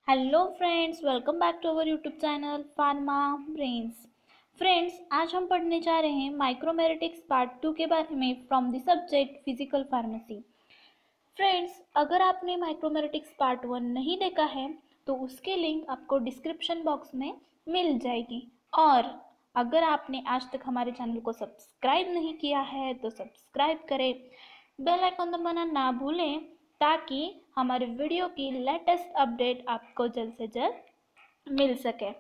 Hello friends, welcome back to our YouTube channel Pharma Brains. Friends, आज हम पढ़ने जा रहे हैं माइक्रोमेरेटिक्स पार्ट 2 के बारे में from the subject physical pharmacy. Friends, अगर आपने माइक्रोमेरेटिक्स पार्ट 1 नहीं देखा है तो उसके लिंक आपको डिस्क्रिप्शन बॉक्स में मिल जाएगी। और अगर आपने आज तक हमारे चैनल को सब्सक्राइब नहीं किया है तो सब्सक्राइब करें, बेल आइकन दबाना ना भूलें ताकि हमारे वीडियो की लेटेस्ट अपडेट आपको जल्द से जल्द मिल सके।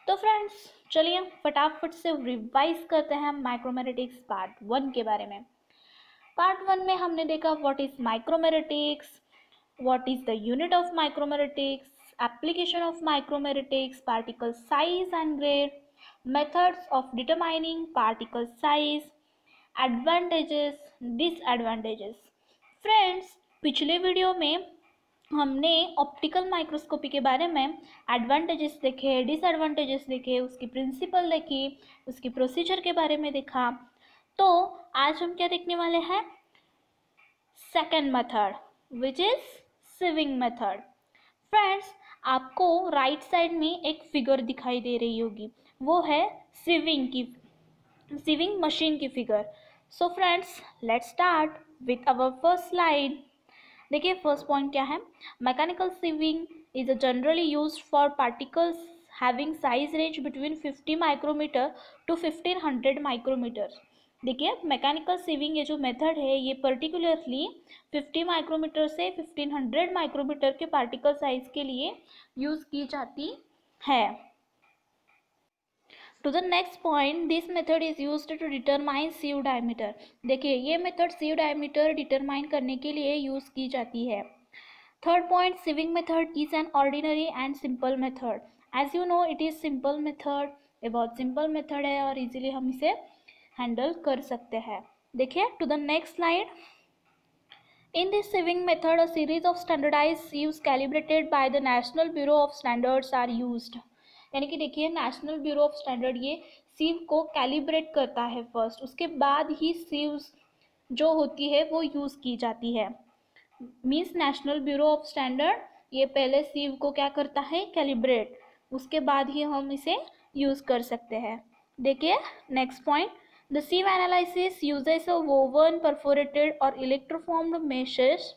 तो फ्रेंड्स, चलिए फटाफट से रिवाइज करते हैं माइक्रोमेरेटिक्स पार्ट 1 के बारे में। पार्ट 1 में हमने देखा what is माइक्रोमेरेटिक्स, what is the unit of माइक्रोमेरेटिक्स, application of माइक्रोमेरेटिक्स, particle size and grade, methods of determining particle size, advantages, disadvantages. Friends, पिछले वीडियो में हमने ऑप्टिकल माइक्रोस्कोपी के बारे में एडवांटेजेस देखे, डिसएडवांटेजेस देखे, उसकी प्रिंसिपल देखी, उसकी प्रोसीजर के बारे में देखा। तो आज हम क्या देखने वाले हैं? Second method which is sieving method. Friends, आपको राइट साइड में एक फिगर दिखाई दे रही होगी, वो है सिविंग मशीन की figure. So friends, let's start with our first slide. देखिए फर्स्ट पॉइंट क्या है? Mechanical sieving is generally used for particles having size range between 50 micrometer to 1500 micrometer. देखिए मैकेनिकल सिविंग ये जो मेथड है ये पर्टिकुलरली 50 माइक्रोमीटर से 1500 माइक्रोमीटर के पार्टिकल साइज के लिए यूज की जाती है। To the next point, this method is used to determine sieve diameter. देखिए ये मेथड sieve diameter डिटरमाइन करने के लिए यूज की जाती है। Third point, sieving method is an ordinary and simple method. As you know, it is simple method. ये बहुत सिंपल मेथड है और इजीली हम इसे हैंडल कर सकते हैं। देखिए to the next slide. In this sieving method, a series of standardized sieves calibrated by the National Bureau of Standards are used. यानी कि देखिए नेशनल ब्यूरो ऑफ स्टैंडर्ड ये सीव को कैलिब्रेट करता है फर्स्ट, उसके बाद ही सीव्स जो होती है वो यूज़ की जाती है। Means national bureau of standard ये पहले सीव को क्या करता है? कैलिब्रेट, उसके बाद ही हम इसे यूज़ कर सकते हैं। देखिए next point, the sieve analysis uses a woven, perforated or electroformed meshes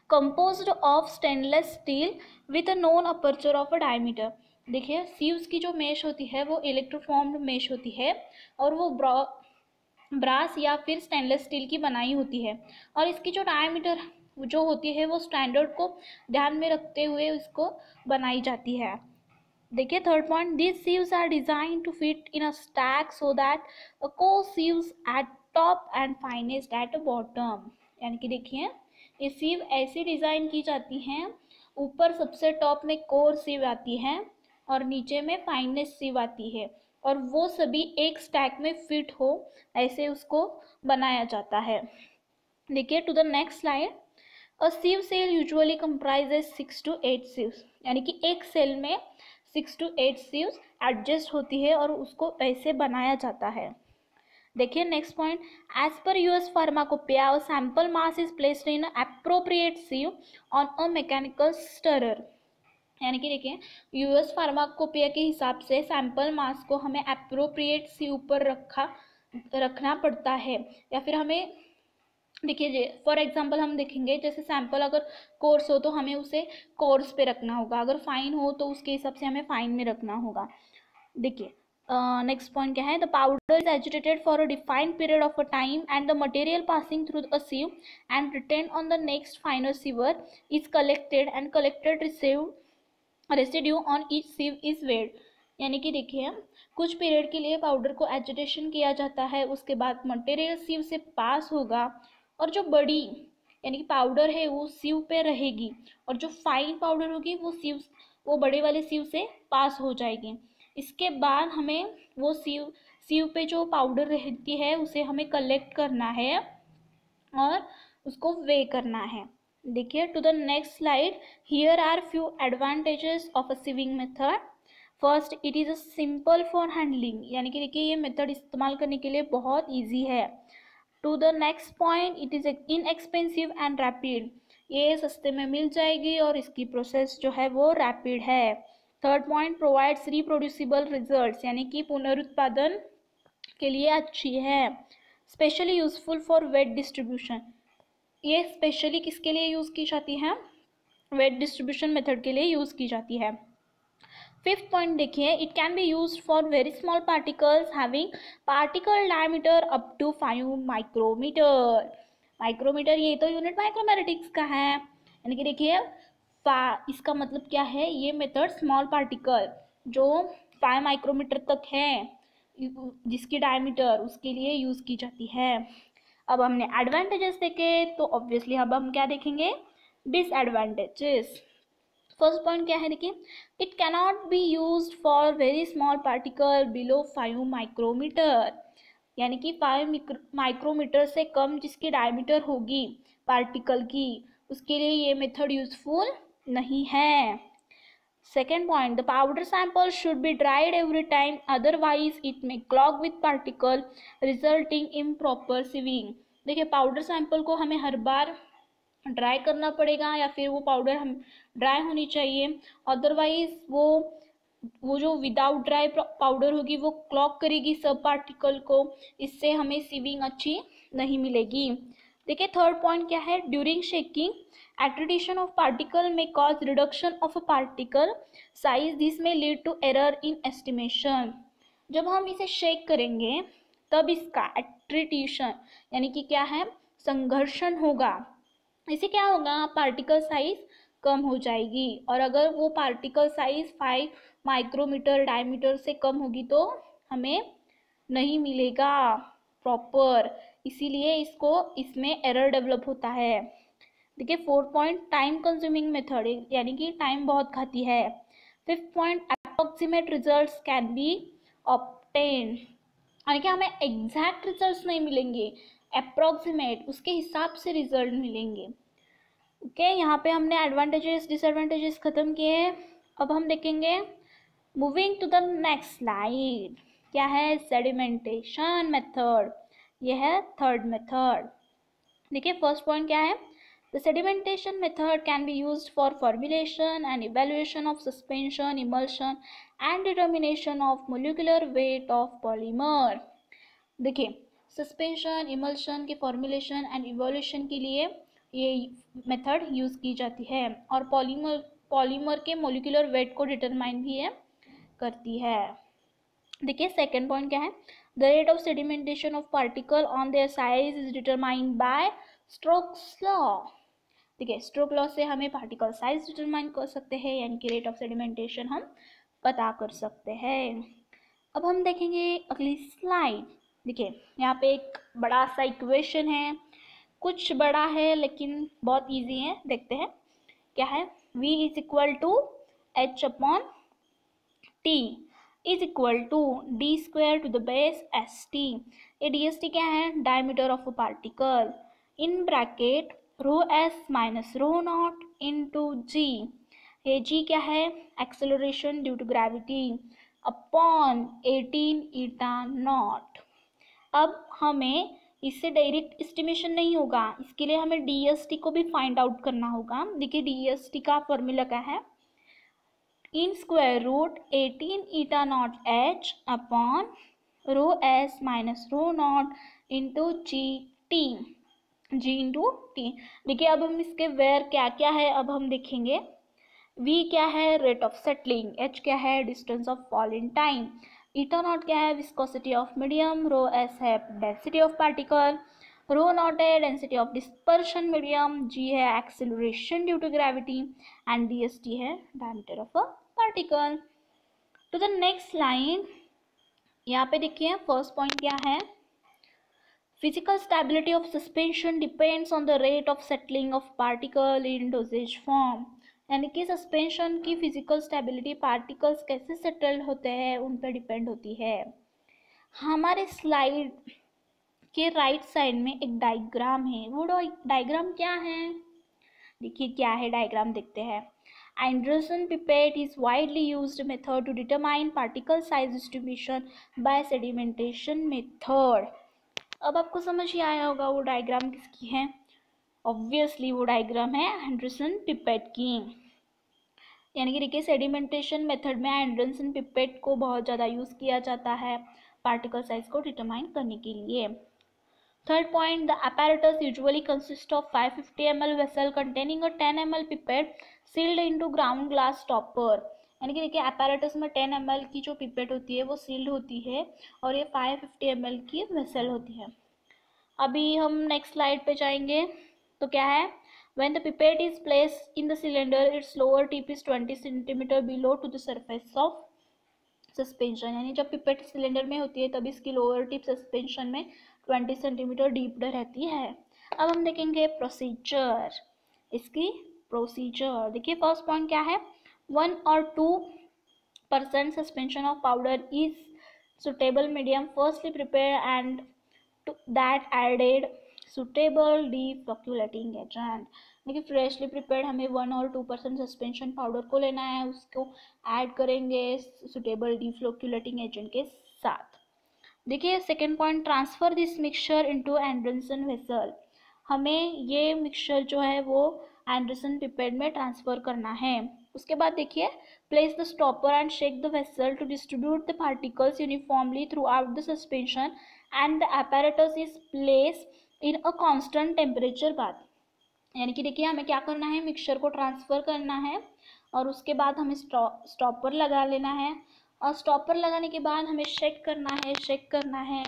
composed of stainless steel with a known aperture of a diameter. देखिए सीव्स की जो मेश होती है वो इलेक्ट्रोफॉर्म्ड मेश होती है और वो ब्रास या फिर स्टेनलेस स्टील की बनाई होती है और इसकी जो डायमीटर जो होती है वो स्टैंडर्ड को ध्यान में रखते हुए इसको बनाई जाती है। देखिए third point, this sieves are design to fit in a stack so that को sieves at top and finest at bottom. यानी कि देखिए ये सीव ऐसी डिज़ाइन की जाती हैं, ऊपर सबसे टॉप में कोर सीव आती है और नीचे में फाइनेस्ट सीव आती है और वो सभी एक स्टैक में फिट हो ऐसे उसको बनाया जाता है। देखिए to the next slide. A sieve set usually comprises 6 to 8 sieves. यानी कि एक सेल में 6 to 8 सीव्स एडजस्ट होती है और उसको ऐसे बनाया जाता है। देखिए next point, as per US pharmacopoeia a sample mass is placed in appropriate sieve on a mechanical stirrer. यानी कि देखिए यूएस फार्माकोपिया के हिसाब से सैंपल मास को हमें एप्रोप्रिएट सीव पर रखना पड़ता है, या फिर हमें देखिए फॉर एग्जांपल हम देखेंगे जैसे सैंपल अगर कोर्स हो तो हमें उसे कोर्स पे रखना होगा, अगर फाइन हो तो उसके हिसाब से हमें फाइन में रखना होगा। देखिए नेक्स्ट पॉइंट क्या है? The powder is agitated for a defined period of a time and the material passing through a sieve and retain on the next final sieve is collected and collected residue on each sieve is weighed. यानी कि देखिए कुछ period के लिए powder को agitation किया जाता है, उसके बाद मटेरियल सीव से पास होगा और जो बड़ी यानी कि पाउडर है वो सीव पे रहेगी और जो फाइन पाउडर होगी वो बड़े वाले सीव से पास हो जाएगी। इसके बाद हमें वो सीव पे जो पाउडर रहती है उसे हमें कलेक्ट करना है और उसको वे करना है। देखिए to the next slide. Here are few advantages of a sieving method. First, it is a simple for handling. यानी कि देखिए ये मेथड इस्तेमाल करने के लिए बहुत ईजी है। To the next point, it is inexpensive and rapid. ये सस्ते में मिल जाएगी और इसकी प्रोसेस जो है वो रैपिड है। Third point, provides reproducible results, यानी कि पुनरुत्पादन के लिए अच्छी है। Specially useful for wait distribution, ये स्पेशली किसके लिए यूज़ की जाती है? वेट डिस्ट्रीब्यूशन मेथड के लिए यूज़ की जाती है। फिफ्थ पॉइंट देखिए, it can be used for very small particles having particle diameter up to 5 micrometer. Micrometer ये तो यूनिट माइक्रोमेटिक्स का है, यानी कि देखिए इसका मतलब क्या है, ये मेथड स्मॉल पार्टिकल जो 5 माइक्रोमीटर तक है जिसकी डायमीटर, उसके लिए यूज़ की जाती है। अब हमने एडवांटेजेस देखे तो ऑब्वियसली अब हम क्या देखेंगे, डिसएडवांटेजेस। फर्स्ट पॉइंट क्या है देखिए, it cannot be used for very small particle below 5 micrometer, यानी कि 5 माइक्रोमीटर से कम जिसकी डायमीटर होगी पार्टिकल की, उसके लिए ये मेथड यूजफुल नहीं है। Second point, the powder sample should be dried every time, otherwise it may clog with particle resulting improper sieving. देखिए पाउडर सैंपल को हमें हर बार ड्राई करना पड़ेगा या फिर वो पाउडर हम ड्राई होनी चाहिए, अदरवाइज वो जो विदाउट ड्राई पाउडर होगी वो क्लॉग करेगी सब पार्टिकल को, इससे हमें सीविंग अच्छी नहीं मिलेगी। देखिए थर्ड पॉइंट क्या है, during shaking accretion of particle may cause reduction of a particle size, this may lead to error in estimation। जब हम इसे शेक करेंगे तब इसका accretion यानी कि क्या है, संघर्षण होगा, इससे क्या होगा, पार्टिकल साइज कम हो जाएगी, और अगर वो पार्टिकल साइज 5 माइक्रोमीटर डायमीटर से कम होगी तो हमें नहीं मिलेगा प्रॉपर, इसीलिए इसमें एरर डेवलप होता है। देखिए fourth point, time consuming method, यानी कि टाइम बहुत खाती है। Fifth point, approximate results can be obtained, यानी कि हमें एग्जैक्ट रिजल्ट्स नहीं मिलेंगे, अप्रोक्सीमेट उसके हिसाब से रिजल्ट मिलेंगे। ओके, यहाँ पे हमने एडवांटेजेस डिसएडवांटेजेस खत्म किए हैं। अब हम देखेंगे moving to the next slide, क्या है, सेडिमेंटेशन मेथड, यह है थर्ड मेथड। देखिए फर्स्ट पॉइंट क्या है, the sedimentation method can be used for formulation and evaluation of suspension, emulsion and determination of molecular weight of polymer. देखिए suspension, emulsion के formulation and evolution के लिए ये मेथड यूज़ की जाती है, और पॉलीमर के मोलिकुलर वेट को डिटरमाइन भी ये करती है। देखिए सेकेंड पॉइंट क्या है, the rate of sedimentation of particle on their size is determined by Stokes law. देखिए स्टोक्स लॉ से हमें पार्टिकल साइज डिटरमाइन कर सकते हैं, यानी कि रेट ऑफ सेडिमेंटेशन हम पता कर सकते हैं। अब हम देखेंगे अगली स्लाइड। देखिए यहाँ पे एक बड़ा सा इक्वेशन है, कुछ बड़ा है लेकिन बहुत इजी है, देखते हैं क्या है, v is equal to h upon t is equal to D square to the base S T. ये डी एस टी क्या है, diameter of a particle, in bracket rho S minus rho not into G, ये G क्या है, acceleration due to gravity upon 18 eta not. अब हमें इससे direct estimation नहीं होगा, इसके लिए हमें डी एस टी को भी फाइंड आउट करना होगा। देखिए डी एस टी का फॉर्मूला क्या है, इन square root 18 eta naught h upon rho S minus rho not into g t, g into t. देखिए अब हम इसके वेयर क्या क्या है अब हम देखेंगे। v क्या है, रेट ऑफ सेटलिंग, h क्या है, distance of fall in time, eta not क्या है, viscosity of medium, rho S है density of particle, rho not है density of dispersion medium, g है acceleration due to gravity and dst है diameter of a particle. To the next line, यहाँ पे देखिए first point क्या है, physical stability of suspension depends on the rate of settling of particle in dosage form, यानी कि suspension की physical stability particles कैसे सेटल होते हैं उन पर डिपेंड होती है। हमारे स्लाइड के राइट साइड में एक डायग्राम है, वो डायग्राम क्या है, देखिए क्या है डायग्राम, देखते हैं। Anderson pipette is widely used method to determine particle size distribution by sedimentation method। अब आपको समझ ही आया होगा वो डायग्राम किसकी है, ऑब्वियसली वो डायग्राम है एंडरसन पिपेट की। यानी कि देखिए सेडिमेंटेशन मेथड में एंडरसन पिपेट को बहुत ज़्यादा यूज़ किया जाता है पार्टिकल साइज को डिटरमाइन करने के लिए। Third point, the apparatus usually consists of 550 ml vessel containing a 10 ml pipette sealed into ground glass stopper। यानी कि देखिए apparatus में 10 ml की जो पिपेट होती है वो सील्ड होती है और ये 550 ml की वेसल होती है। अभी हम नेक्स्ट स्लाइड पे जाएंगे तो क्या है, when the pipette is placed in the cylinder its lower tip is 20 cm below to the surface of suspension. यानी जब पिपेट सिलेंडर में होती है तब इसकी लोअर टिप सस्पेंशन में 20 सेंटीमीटर डीप रहती है। अब हम देखेंगे प्रोसीजर, इसकी प्रोसीजर देखिए। फर्स्ट पॉइंट क्या है, 1 or 2% suspension of powder is suitable medium firstly prepare and that added suitable deflocculating agent. देखिए फ्रेशली प्रिपेयर्ड हमें 1 और 2% सस्पेंशन पाउडर को लेना है, उसको ऐड करेंगे सुटेबल डीफ्लोक्यूलेटिंग एजेंट के साथ। देखिए second point, transfer this mixture into Anderson vessel. हमें ये मिक्सचर जो है वो एंडरसन पिपेट में ट्रांसफर करना है। उसके बाद देखिए, place the stopper and shake the vessel to distribute the particles uniformly throughout the suspension and the apparatus is placed in a constant temperature bath. यानी कि देखिए हमें क्या करना है, मिक्सचर को ट्रांसफ़र करना है और उसके बाद हमें स्टॉपर लगा लेना है और स्टॉपर लगाने के बाद हमें शेक करना है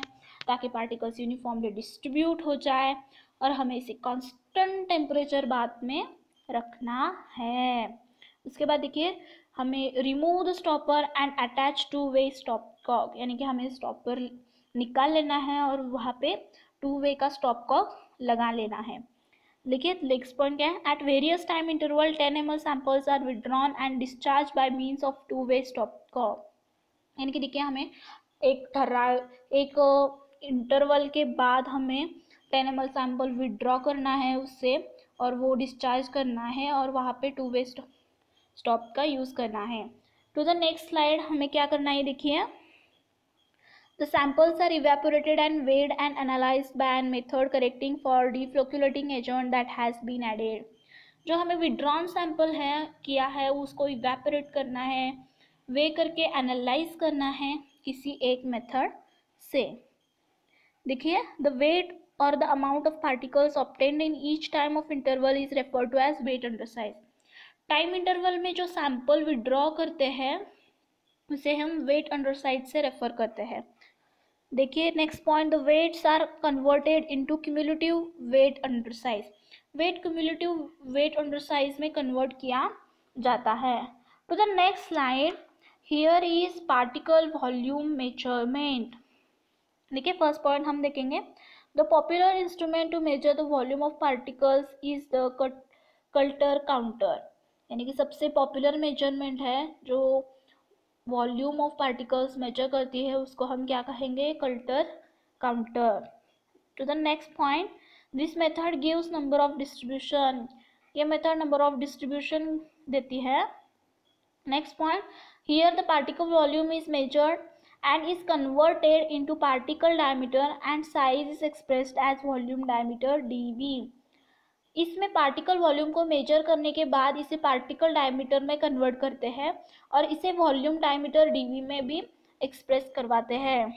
ताकि पार्टिकल्स यूनिफॉर्मली डिस्ट्रीब्यूट हो जाए और हमें इसे कांस्टेंट टेम्परेचर बाथ में रखना है। उसके बाद देखिए हमें remove the stopper and attach two way stopcock. यानी कि हमें स्टॉपर निकाल लेना है और वहाँ पे 2 वे का स्टॉप कॉक लगा लेना है। देखिए नेक्स्ट पॉइंट क्या है, at various time interval 10 ml samples are withdrawn and discharge by means of 2 way stopcock. यानी कि देखिए हमें एक इंटरवल के बाद हमें 10 ml सैंपल विड्रॉ करना है उससे और वो डिस्चार्ज करना है और वहाँ पे 2 वे स्टॉप का यूज़ करना है। टू द नेक्स्ट स्लाइड, हमें क्या करना है देखिए, the samples are evaporated and weighed and analyzed by a method correcting for deflocculating agent that has been added। जो हमें विड्रॉन सैंपल है किया है उसको इवेपोरेट करना है, वे करके एनालाइज करना है किसी एक मेथड से। देखिए द वेट और the amount of particles obtained in each time of interval is referred to as weight under size. Time interval में जो सैंपल विड्रॉ करते हैं उसे हम वेट अंडर साइज से रेफर करते हैं। देखिए next point, the weights are converted into cumulative weight under size. Weight cumulative weight under size में कन्वर्ट किया जाता है। To the next slide, here is particle volume measurement. देखिए फर्स्ट पॉइंट हम देखेंगे, the popular instrument to measure the volume of particles is the Coulter counter. यानी कि सबसे पॉपुलर मेजरमेंट है जो वॉल्यूम ऑफ पार्टिकल्स मेजर करती है उसको हम क्या कहेंगे, Coulter counter. To the next point, this method gives number of distribution. ये मेथड नंबर ऑफ डिस्ट्रीब्यूशन देती है। Next point, here the particle volume is measured and is converted into particle diameter and size is expressed as volume diameter dV। इसमें particle volume को major करने के बाद इसे particle diameter में convert करते हैं और इसे वॉल्यूम डायमीटर डीवी में भी एक्सप्रेस करवाते हैं।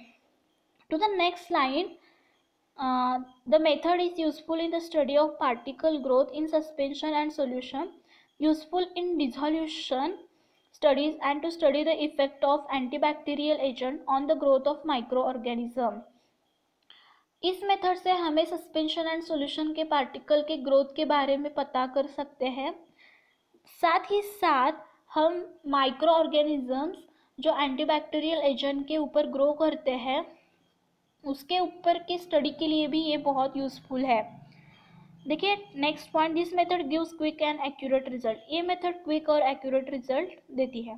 To the next slide, the method is useful in the study of particle growth in suspension and solution, useful in dissolution studies and to study the effect of antibacterial agent on the growth of microorganism। इस method से हमें suspension and solution के particle के growth के बारे में पता कर सकते हैं, साथ ही साथ हम माइक्रो ऑर्गेनिजम्स जो एंटीबैक्टीरियल एजेंट के ऊपर ग्रो करते हैं उसके ऊपर की स्टडी के लिए भी ये बहुत यूज़फुल है। देखिए next point, this method gives quick and accurate result. ये मेथड क्विक और एक्यूरेट रिजल्ट देती है।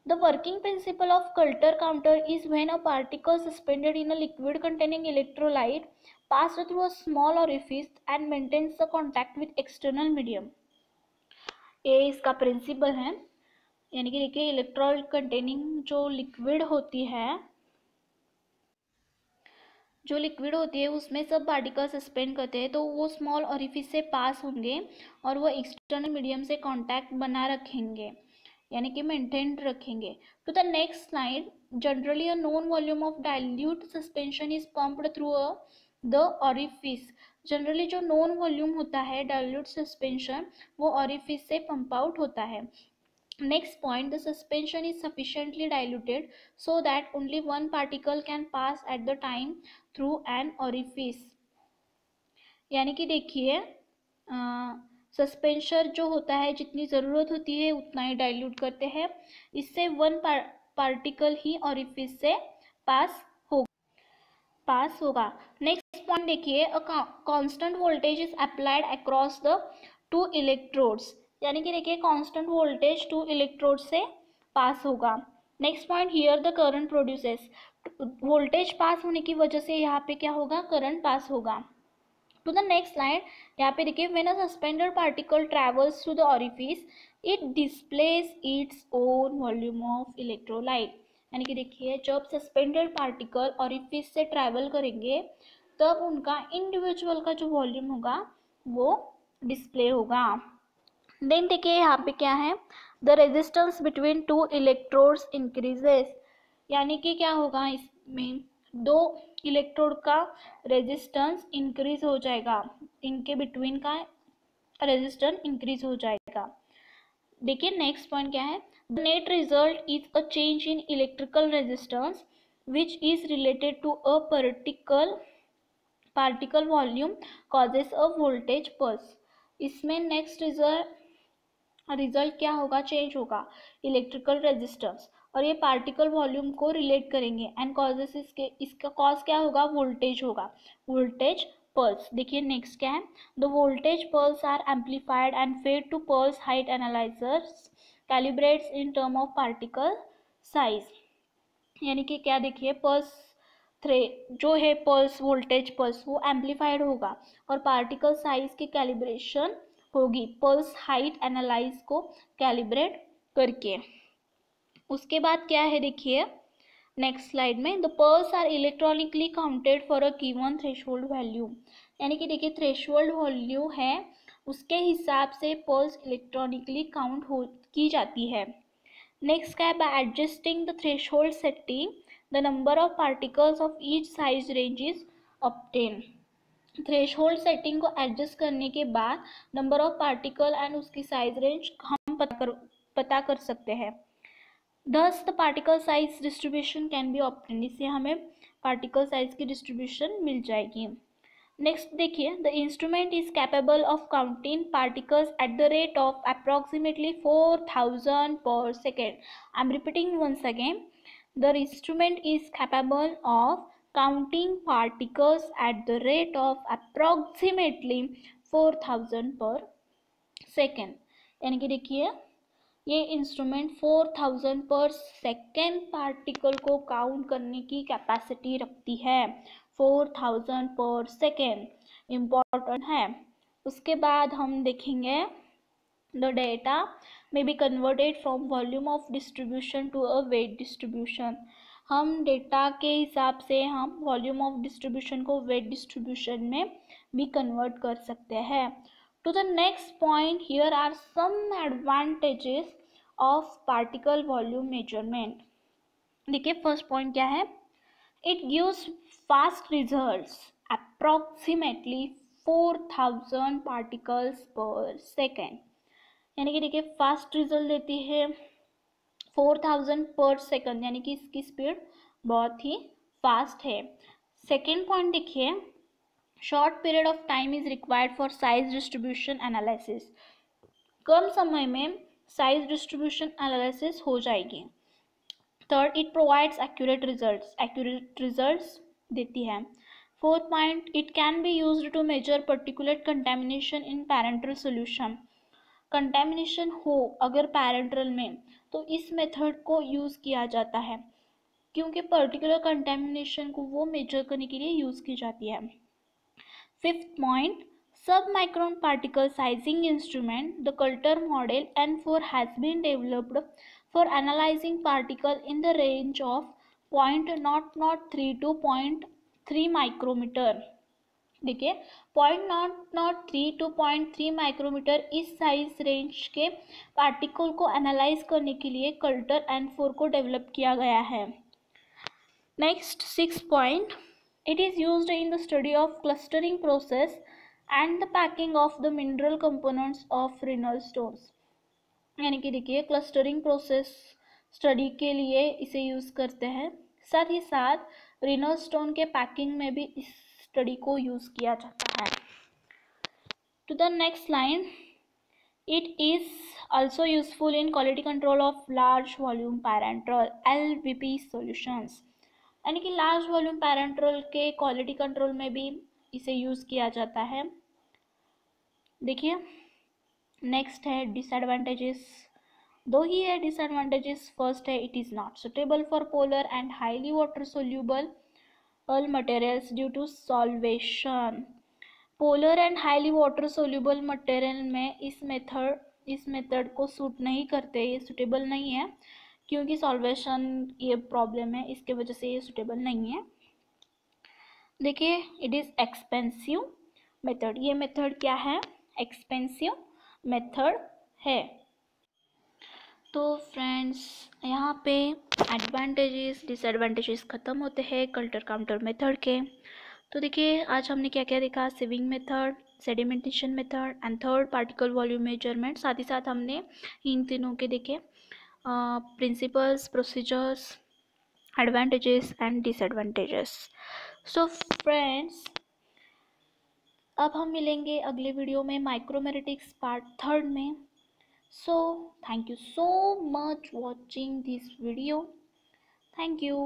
The working principle of Coulter counter is when a particle suspended in a liquid containing electrolyte pass through a small orifice and maintains the contact with external medium. ये इसका principal है। यानी कि देखिए electrolyte containing जो liquid होती है, जो लिक्विड होती है उसमें सब पार्टिकल सस्पेंड करते हैं, तो वो स्मॉल ऑरिफिस से पास होंगे और वो एक्सटर्नल मीडियम से कांटेक्ट बना रखेंगे, यानी कि मेंटेन रखेंगे. To the next slide. Generally a known volume of dilute suspension is pumped through the orifice. Generally जो नॉन वॉल्यूम होता है डाइल्यूट सस्पेंशन, वो ऑरिफिस से पंप आउट होता है. Next point, the suspension is sufficiently diluted so that only one particle can pass at the time through an orifice. यानी कि देखिए सस्पेंशन जो होता है जितनी ज़रूरत होती है उतना ही डाइल्यूट करते हैं, इससे वन पार्टिकल ही ऑरिफिस से पास होगा. नेक्स्ट पॉइंट देखिए, a constant voltage is applied across the two electrodes. यानी कि देखिए कांस्टेंट वोल्टेज टू इलेक्ट्रोड से पास होगा. Next point, here the current produces. Voltage pass होने की वजह से यहाँ पे क्या होगा, करंट पास होगा. To the next slide. यहाँ पे देखिए, when a suspended particle travels through the orifice it displace its own volume of electrolyte. यानी कि देखिए जब सस्पेंडेड पार्टिकल ऑरिफिस से ट्रैवल करेंगे तब उनका इंडिविजुअल का जो वॉल्यूम होगा वो डिस्प्ले होगा. देन देखिए यहाँ पे क्या है, the resistance between two electrodes increases. यानी कि क्या होगा, इसमें दो इलेक्ट्रोड का रेजिस्टेंस इंक्रीज हो जाएगा, इनके बिटवीन का रेजिस्टेंस इंक्रीज हो जाएगा. देखिए नेक्स्ट पॉइंट क्या है, the net result is a change in electrical resistance which is related to a particle volume causes a voltage pulse. इसमें नेक्स्ट रिजल्ट क्या होगा, चेंज होगा इलेक्ट्रिकल रेजिस्टेंस, और ये पार्टिकल वॉल्यूम को रिलेट करेंगे एंड कॉजेस इसका कॉज क्या होगा, वोल्टेज होगा, वोल्टेज पल्स. देखिए नेक्स्ट क्या है, the voltage pulse are amplified and fed to pulse height analysers calibrates in term of particle size. यानी कि क्या देखिए, पल्स जो है पल्स वोल्टेज पल्स वो एम्पलीफाइड होगा और पार्टिकल साइज की कैलिब्रेशन होगी पल्स हाइट एनालाइज को कैलिब्रेट करके. उसके बाद क्या है देखिए नेक्स्ट स्लाइड में, the pulse are electronically counted for a given threshold value. यानी कि देखिए थ्रेशोल्ड वैल्यू है उसके हिसाब से पल्स इलेक्ट्रॉनिकली काउंट की जाती है. नेक्स्ट क्या है, bye adjusting the threshold setting the number of particles of each size range is obtain. Threshold setting को एडजस्ट करने के बाद नंबर ऑफ पार्टिकल एंड उसकी साइज रेंज हम पता कर सकते हैं. Thus the particle size distribution can be obtained. इससे हमें पार्टिकल साइज की डिस्ट्रीब्यूशन मिल जाएगी. नेक्स्ट देखिए, the instrument is capable of counting particles at the rate of approximately 4000 per second. I am repeating once again, the instrument is capable of counting particles at the rate of approximately 4000 per second. यानी कि देखिए ये instrument 4000 per second particle को count करने की capacity रखती है. 4000 per second important है. उसके बाद हम देखेंगे, the data may be converted from volume of distribution to a weight distribution. हम डेटा के हिसाब से हम वॉल्यूम ऑफ डिस्ट्रीब्यूशन को वेट डिस्ट्रीब्यूशन में भी कन्वर्ट कर सकते हैं. To the next point, here are some advantages of particle volume measurement. देखिए फर्स्ट पॉइंट क्या है, it gives fast results approximately 4000 particles per second. यानी कि देखिए फास्ट रिजल्ट देती है 4000 पर सेकंड, यानी कि इसकी स्पीड बहुत ही फास्ट है. सेकेंड पॉइंट देखिए, short period of time is required for size distribution analysis. कम समय में साइज डिस्ट्रीब्यूशन एनालिसिस हो जाएगी. Third, it provides accurate results देती है. Fourth point, it can be used to measure particular contamination in parental solution. Contamination हो अगर parental में तो इस मेथड को यूज़ किया जाता है, क्योंकि पर्टिकुलर कंटेमिनेशन को वो मेजर करने के लिए यूज़ की जाती है. Fifth point, submicron particle sizing instrument, the Coulter model N4 has been developed for analyzing particle in the range of 0.003 to 3 micrometer. देखिए 0.003 टू 0.3 माइक्रोमीटर इस साइज रेंज के पार्टिकल को एनालाइज करने के लिए कल्टर N4 को डेवलप किया गया है। Next 6 point, it is used in the study of clustering process and the packing of the mineral components of renal stones. यानी कि देखिए क्लस्टरिंग प्रोसेस स्टडी के लिए इसे यूज़ करते हैं, साथ ही साथ रिनल स्टोन के पैकिंग में भी इस स्टडी को यूज़ किया जाता है। To the next line, it is also useful in quality control of large volume parenteral LVP solutions। यानी कि लार्ज वॉल्यूम पैरेंट्रल के क्वालिटी कंट्रोल में भी इसे यूज़ किया जाता है। देखिए नेक्स्ट है डिसएडवांटेजेस, दो ही है डिसएडवांटेजेस। फर्स्ट है it is not suitable for polar and highly water soluble materials due to solvation. Polar and highly water soluble material में इस मेथड को सूट नहीं करते, ये सुटेबल नहीं है क्योंकि सॉल्वेशन ये प्रॉब्लम है, इसके वजह से ये सुटेबल नहीं है। देखिए इट इज़ एक्सपेंसिव मेथड, ये मेथड क्या है, एक्सपेंसिव मेथड है। तो फ्रेंड्स यहाँ पे एडवांटेजेस डिसएडवांटेजेस ख़त्म होते हैं कल्टर काउंटर मेथड के। तो देखिए आज हमने क्या क्या देखा, sieving method, sedimentation method and third particle volume measurement. साथ ही साथ हमने इन तीनों के देखे principles, procedures, advantages and disadvantages. So friends अब हम मिलेंगे अगले वीडियो में माइक्रोमेटिक्स पार्ट 3 में। So thank you so much watching this video. Thank you.